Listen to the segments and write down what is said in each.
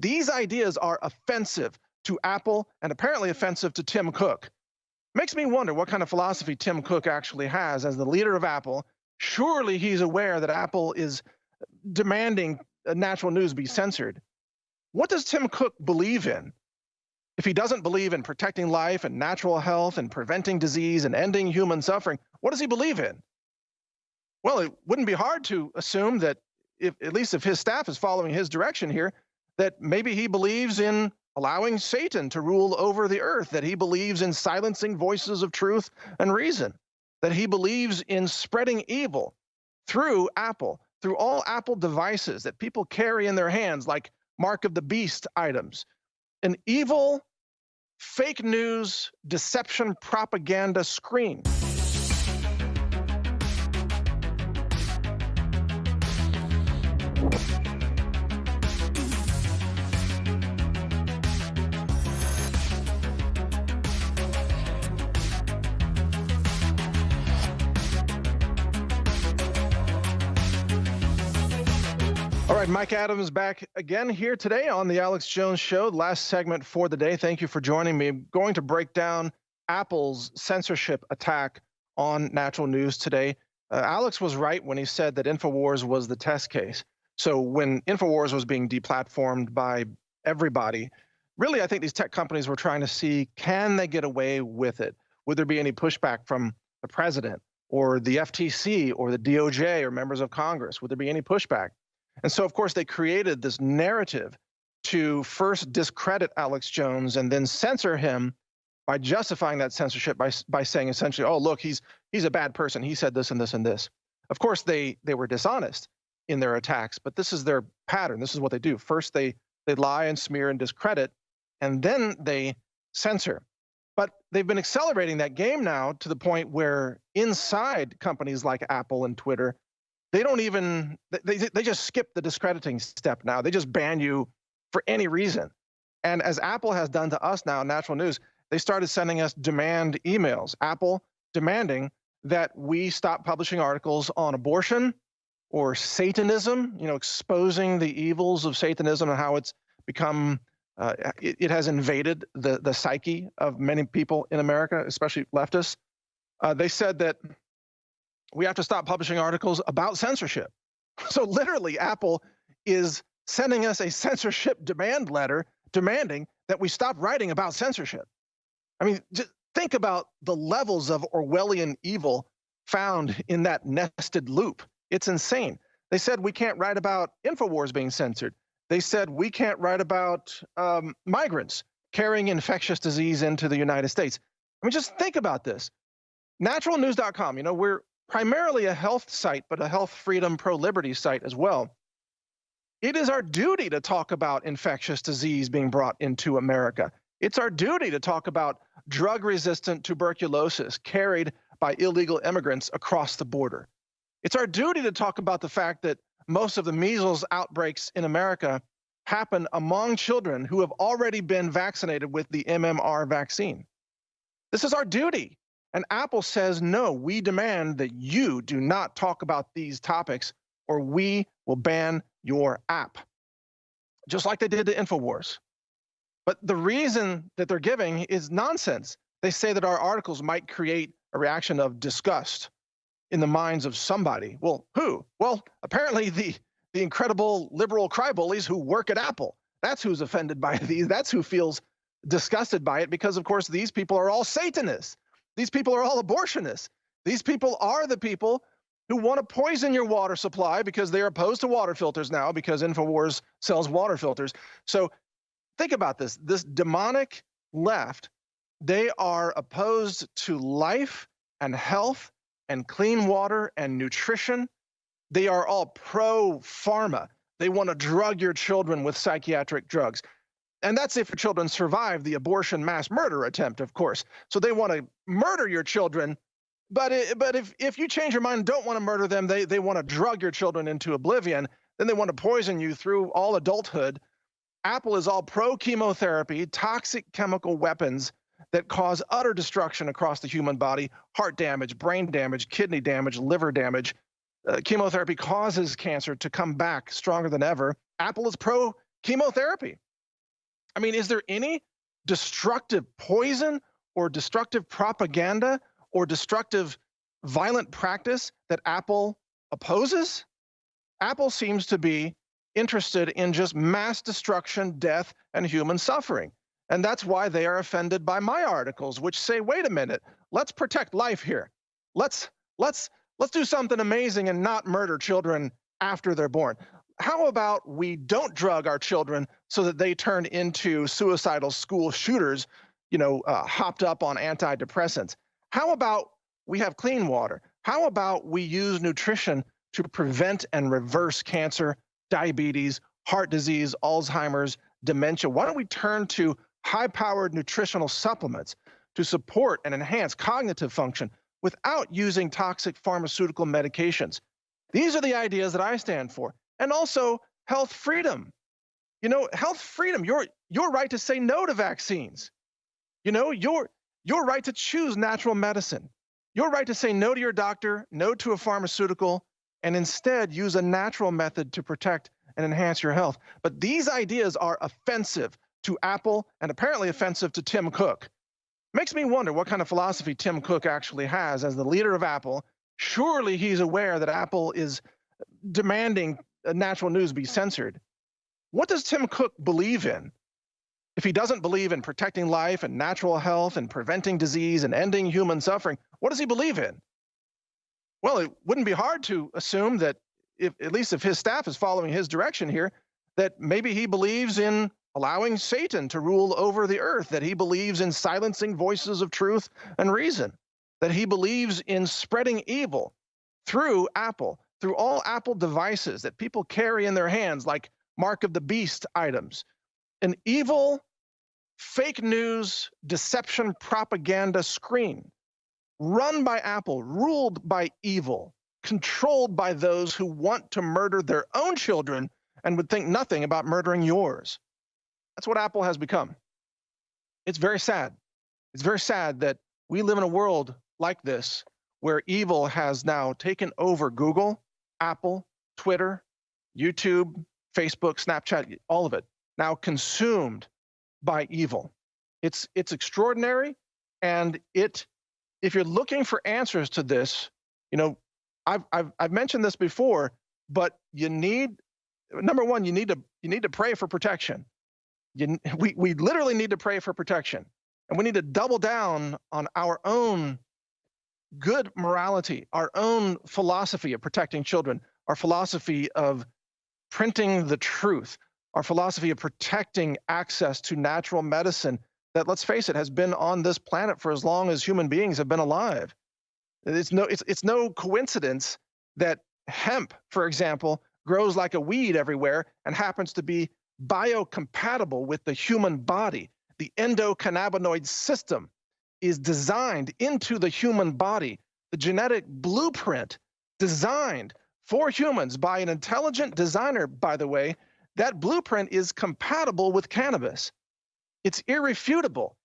These ideas are offensive to Apple and apparently offensive to Tim Cook. Makes me wonder what kind of philosophy Tim Cook actually has as the leader of Apple. Surely he's aware that Apple is demanding natural news be censored. What does Tim Cook believe in? If he doesn't believe in protecting life and natural health and preventing disease and ending human suffering, what does he believe in? Well, it wouldn't be hard to assume that, if, at least if his staff is following his direction here, that maybe he believes in allowing Satan to rule over the earth, that he believes in silencing voices of truth and reason, that he believes in spreading evil through Apple, through all Apple devices that people carry in their hands, like Mark of the Beast items. An evil, fake news, deception propaganda screen. All right, Mike Adams back again here today on the Alex Jones Show. Last segment for the day. Thank you for joining me. I'm going to break down Apple's censorship attack on natural news today. Alex was right when he said that InfoWars was the test case. So when InfoWars was being deplatformed by everybody, really I think these tech companies were trying to see, can they get away with it? Would there be any pushback from the president or the FTC or the DOJ or members of Congress? Would there be any pushback? And so, of course, they created this narrative to first discredit Alex Jones and then censor him by justifying that censorship by saying essentially, oh, look, he's a bad person. He said this and this and this. Of course, they were dishonest in their attacks, but this is their pattern. This is what they do. First, they lie and smear and discredit, and then they censor. But they've been accelerating that game now to the point where inside companies like Apple and Twitter, they don't even, they just skip the discrediting step now. They just ban you for any reason. And as Apple has done to us now, Natural News, they started sending us demand emails. Apple demanding that we stop publishing articles on abortion or Satanism, exposing the evils of Satanism and how it's become, it has invaded the psyche of many people in America, especially leftists. They said that we have to stop publishing articles about censorship. So literally, Apple is sending us a censorship demand letter demanding that we stop writing about censorship. I mean, just think about the levels of Orwellian evil found in that nested loop. It's insane. They said we can't write about InfoWars being censored. They said we can't write about migrants carrying infectious disease into the United States. I mean, just think about this. Naturalnews.com, we're primarily a health site, but a health freedom pro-liberty site as well. It is our duty to talk about infectious disease being brought into America. It's our duty to talk about drug-resistant tuberculosis carried by illegal immigrants across the border. It's our duty to talk about the fact that most of the measles outbreaks in America happen among children who have already been vaccinated with the MMR vaccine. This is our duty. And Apple says, no, we demand that you do not talk about these topics or we will ban your app, just like they did to InfoWars. But the reason that they're giving is nonsense. They say that our articles might create a reaction of disgust in the minds of somebody. Well, who? Well, apparently the incredible liberal crybullies who work at Apple. That's who's offended by these. That's who feels disgusted by it because, of course, these people are all Satanists. These people are all abortionists. These people are the people who want to poison your water supply because they're opposed to water filters now because InfoWars sells water filters. So think about this. This demonic left, they are opposed to life and health and clean water and nutrition. They are all pro-pharma. They want to drug your children with psychiatric drugs. And that's if your children survive the abortion mass murder attempt, of course. So they want to murder your children, but if you change your mind and don't want to murder them, they want to drug your children into oblivion, then they want to poison you through all adulthood. Apple is all pro-chemotherapy, toxic chemical weapons that cause utter destruction across the human body, heart damage, brain damage, kidney damage, liver damage. Chemotherapy causes cancer to come back stronger than ever. Apple is pro chemotherapy. I mean, is there any destructive poison or destructive propaganda or destructive violent practice that Apple opposes? Apple seems to be interested in just mass destruction, death, and human suffering. And that's why they are offended by my articles, which say, wait a minute, let's protect life here. Let's let's let's do something amazing and not murder children after they're born. How about we don't drug our children so that they turn into suicidal school shooters, hopped up on antidepressants? How about we have clean water? How about we use nutrition to prevent and reverse cancer, diabetes, heart disease, Alzheimer's, dementia? Why don't we turn to high-powered nutritional supplements to support and enhance cognitive function without using toxic pharmaceutical medications? These are the ideas that I stand for. And also health freedom. Health freedom, your right to say no to vaccines. Your right to choose natural medicine. Your right to say no to your doctor, no to a pharmaceutical, and instead use a natural method to protect and enhance your health. But these ideas are offensive to Apple and apparently offensive to Tim Cook. Makes me wonder what kind of philosophy Tim Cook actually has as the leader of Apple. Surely he's aware that Apple is demanding natural news be censored. What does Tim Cook believe in? If he doesn't believe in protecting life and natural health and preventing disease and ending human suffering, what does he believe in? Well, it wouldn't be hard to assume that, at least if his staff is following his direction here, that maybe he believes in allowing Satan to rule over the earth, that he believes in silencing voices of truth and reason, that he believes in spreading evil through Apple, through all Apple devices that people carry in their hands, like Mark of the Beast items. An evil, fake news, deception propaganda screen run by Apple, ruled by evil, controlled by those who want to murder their own children and would think nothing about murdering yours. That's what Apple has become. It's very sad. It's very sad that we live in a world like this where evil has now taken over Google, Apple, Twitter, YouTube, Facebook, Snapchat, all of it, now consumed by evil. It's extraordinary, and if you're looking for answers to this, I've mentioned this before, but you need, number one, you need to pray for protection. We literally need to pray for protection, and we need to double down on our own good morality, our own philosophy of protecting children, our philosophy of printing the truth, our philosophy of protecting access to natural medicine that, let's face it, has been on this planet for as long as human beings have been alive. It's no coincidence that hemp, for example, grows like a weed everywhere and happens to be biocompatible with the human body. The endocannabinoid system is designed into the human body, the genetic blueprint designed for humans by an intelligent designer, by the way. That blueprint is compatible with cannabis. It's irrefutable.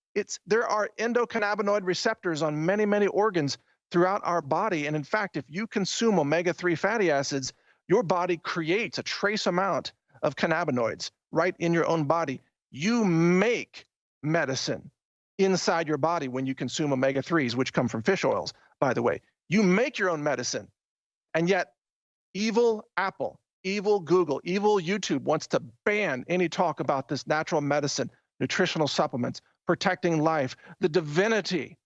There are endocannabinoid receptors on many, many organs throughout our body. And in fact, if you consume omega-3 fatty acids, your body creates a trace amount of cannabinoids right in your own body. You make medicine inside your body when you consume omega-3s, which come from fish oils, by the way. You make your own medicine. And yet, evil Apple, evil Google, evil YouTube wants to ban any talk about this natural medicine, nutritional supplements, protecting life, the divinity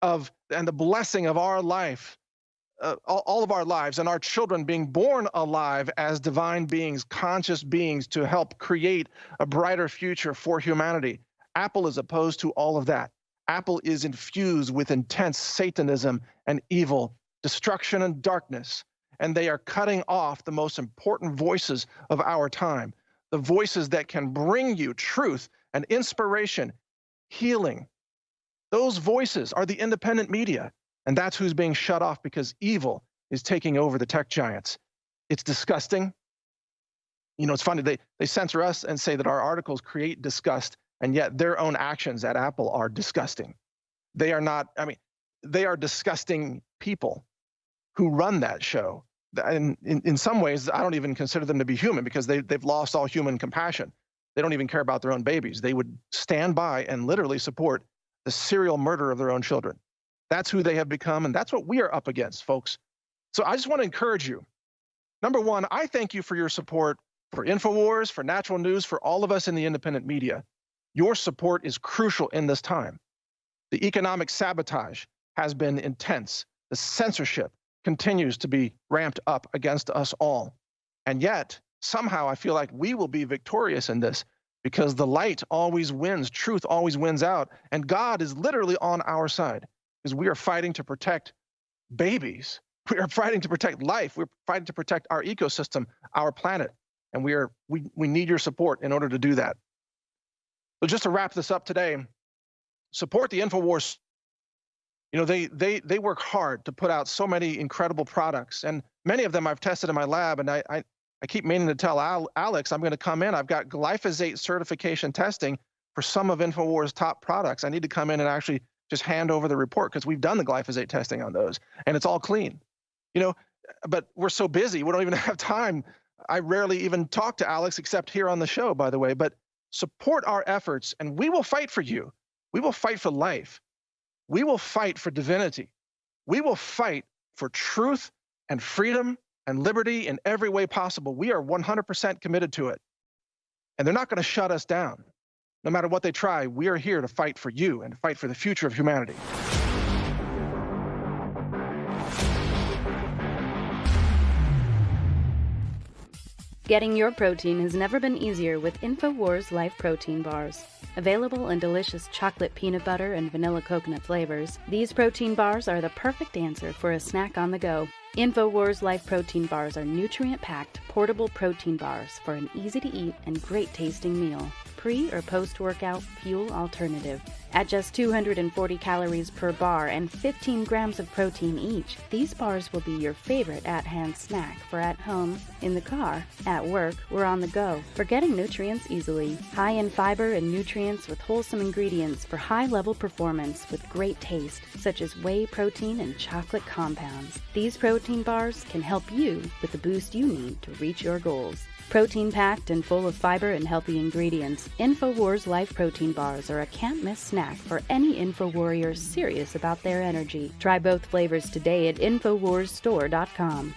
of and the blessing of our life, all of our lives, and our children being born alive as divine beings, conscious beings to help create a brighter future for humanity. Apple is opposed to all of that. Apple is infused with intense Satanism and evil, destruction and darkness, and they are cutting off the most important voices of our time, the voices that can bring you truth and inspiration, healing. Those voices are the independent media, and that's who's being shut off because evil is taking over the tech giants. It's disgusting. It's funny, they censor us and say that our articles create disgust, and yet their own actions at Apple are disgusting. They are not, they are disgusting people who run that show. And in some ways, I don't even consider them to be human because they've lost all human compassion. they don't even care about their own babies. They would stand by and literally support the serial murder of their own children. That's who they have become, and that's what we are up against, folks. So I just want to encourage you. Number one, I thank you for your support for InfoWars, for Natural News, for all of us in the independent media. Your support is crucial in this time. The economic sabotage has been intense. The censorship continues to be ramped up against us all. And yet, somehow I feel like we will be victorious in this because the light always wins, truth always wins out, and God is literally on our side because we are fighting to protect babies. We are fighting to protect life. We're fighting to protect our ecosystem, our planet, and we need your support in order to do that. So just to wrap this up today, support the InfoWars. You know, they work hard to put out so many incredible products, and many of them I've tested in my lab, and I keep meaning to tell Alex I'm going to come in. I've got glyphosate certification testing for some of InfoWars' top products. I need to come in and actually just hand over the report because we've done the glyphosate testing on those, and it's all clean. You know, but we're so busy, we don't even have time. I rarely even talk to Alex except here on the show, by the way, but support our efforts, and we will fight for you. We will fight for life. We will fight for divinity. We will fight for truth and freedom and liberty in every way possible. We are 100% committed to it. And they're not going to shut us down. No matter what they try, we are here to fight for you and fight for the future of humanity. Getting your protein has never been easier with InfoWars Life Protein Bars. Available in delicious chocolate peanut butter and vanilla coconut flavors, these protein bars are the perfect answer for a snack on the go. InfoWars Life Protein Bars are nutrient-packed, portable protein bars for an easy-to-eat and great-tasting meal. Pre- or post-workout fuel alternative. At just 240 calories per bar and 15 grams of protein each, these bars will be your favorite at-hand snack for at home, in the car, at work, or on the go. For getting nutrients easily. High in fiber and nutrients with wholesome ingredients for high-level performance with great taste, such as whey protein and chocolate compounds. These protein bars can help you with the boost you need to reach your goals. Protein-packed and full of fiber and healthy ingredients, InfoWars Life Protein Bars are a can't-miss snack for any InfoWarrior serious about their energy. Try both flavors today at InfoWarsStore.com.